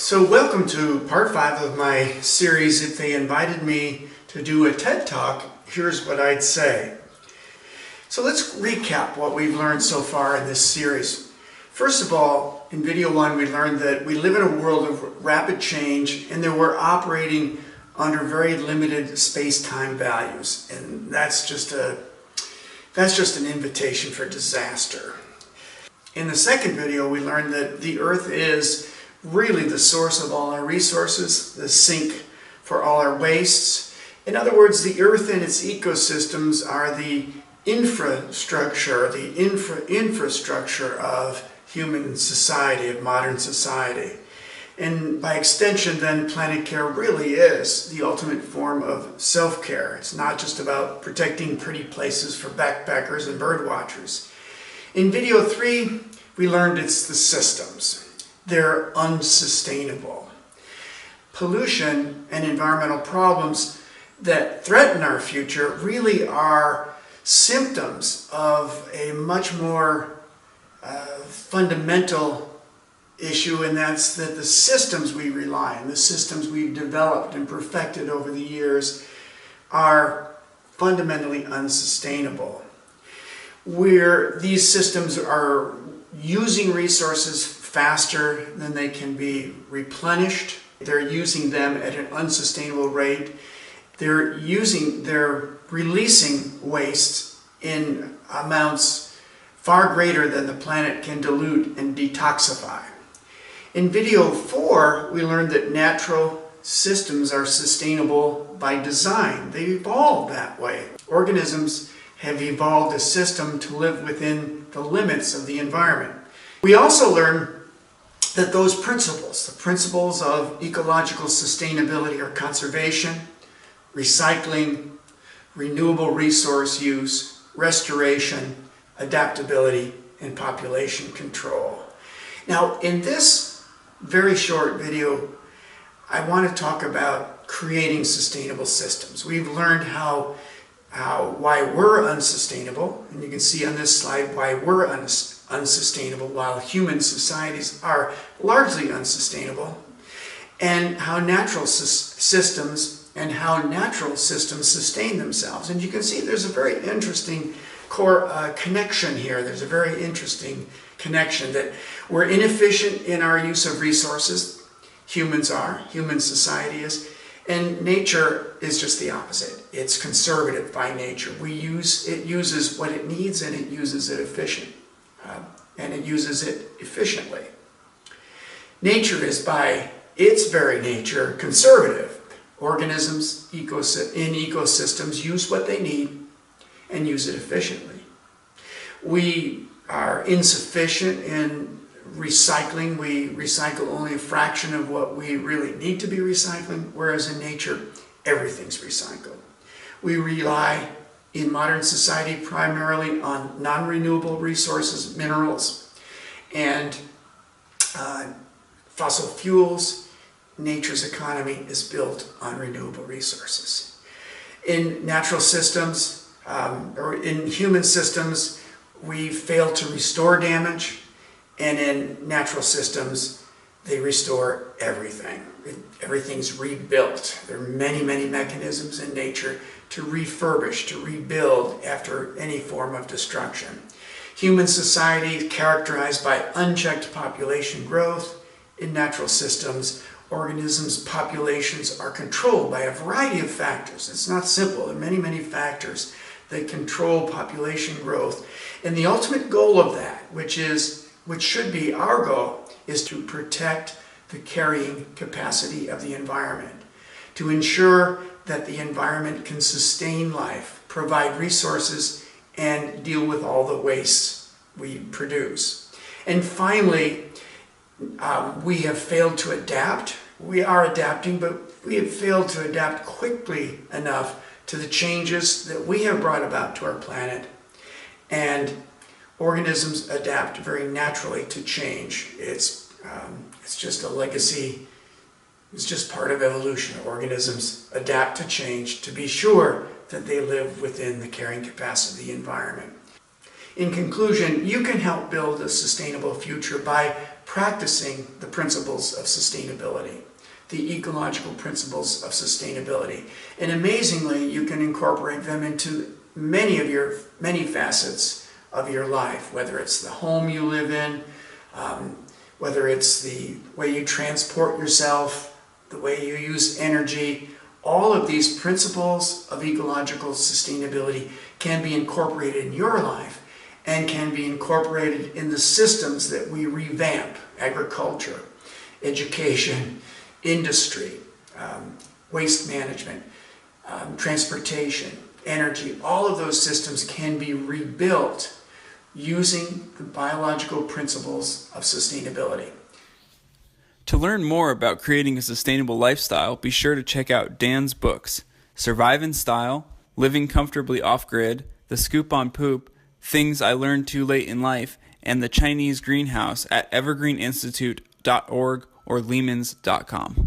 So welcome to part 5 of my series. If they invited me to do a TED Talk, here's what I'd say. So let's recap what we've learned so far in this series. First of all, in video 1 we learned that we live in a world of rapid change and that we're operating under very limited space-time values. And that's just an invitation for disaster. In the second video we learned that the Earth is really the source of all our resources, the sink for all our wastes. In other words, the Earth and its ecosystems are the infrastructure, infrastructure of human society, of modern society. And by extension, then, planet care really is the ultimate form of self-care. It's not just about protecting pretty places for backpackers and bird watchers. In video 3, we learned it's the systems. They're unsustainable. Pollution and environmental problems that threaten our future really are symptoms of a much more fundamental issue, and that's that the systems we rely on, the systems we've developed and perfected over the years, are fundamentally unsustainable. Where these systems are using resources faster than they can be replenished. They're using them at an unsustainable rate. They're releasing waste in amounts far greater than the planet can dilute and detoxify. In video 4, we learned that natural systems are sustainable by design. They evolved that way. Organisms have evolved a system to live within the limits of the environment. We also learned that those principles, the principles of ecological sustainability or conservation, recycling, renewable resource use, restoration, adaptability, and population control. Now, in this very short video, I want to talk about creating sustainable systems. We've learned why we're unsustainable, and you can see on this slide why we're unsustainable while human societies are largely unsustainable, and how natural systems sustain themselves. And you can see there's a very interesting connection here. There's a very interesting connection that we're inefficient in our use of resources. Human society is. And nature is just the opposite. It's conservative by nature. It uses what it needs, and it uses it efficiently. Nature is by its very nature conservative. Organisms in ecosystems use what they need and use it efficiently. We are insufficient in recycling. We recycle only a fraction of what we really need to be recycling, whereas in nature, everything's recycled. We rely in modern society primarily on non-renewable resources, minerals, and fossil fuels. Nature's economy is built on renewable resources. In natural systems, or in human systems, we fail to restore damage. And in natural systems, they restore everything. Everything's rebuilt. There are many, many mechanisms in nature to refurbish, to rebuild after any form of destruction. Human society is characterized by unchecked population growth. In natural systems, organisms' populations are controlled by a variety of factors. It's not simple. There are many, many factors that control population growth. And the ultimate goal of that, which should be our goal, is to protect the carrying capacity of the environment, to ensure that the environment can sustain life, provide resources, and deal with all the wastes we produce. And finally, we have failed to adapt. We are adapting, but we have failed to adapt quickly enough to the changes that we have brought about to our planet. And organisms adapt very naturally to change. It's just a legacy. It's just part of evolution. Organisms adapt to change to be sure that they live within the carrying capacity of the environment. In conclusion, you can help build a sustainable future by practicing the principles of sustainability, the ecological principles of sustainability. And amazingly, you can incorporate them into many facets of your life, whether it's the home you live in, whether it's the way you transport yourself, the way you use energy. All of these principles of ecological sustainability can be incorporated in your life and can be incorporated in the systems that we revamp: agriculture, education, industry, waste management, transportation, energy. All of those systems can be rebuilt using the biological principles of sustainability. To learn more about creating a sustainable lifestyle, be sure to check out Dan's books, Survive in Style, Living Comfortably Off-Grid, The Scoop on Poop, Things I Learned Too Late in Life, and The Chinese Greenhouse at evergreeninstitute.org or lehmans.com.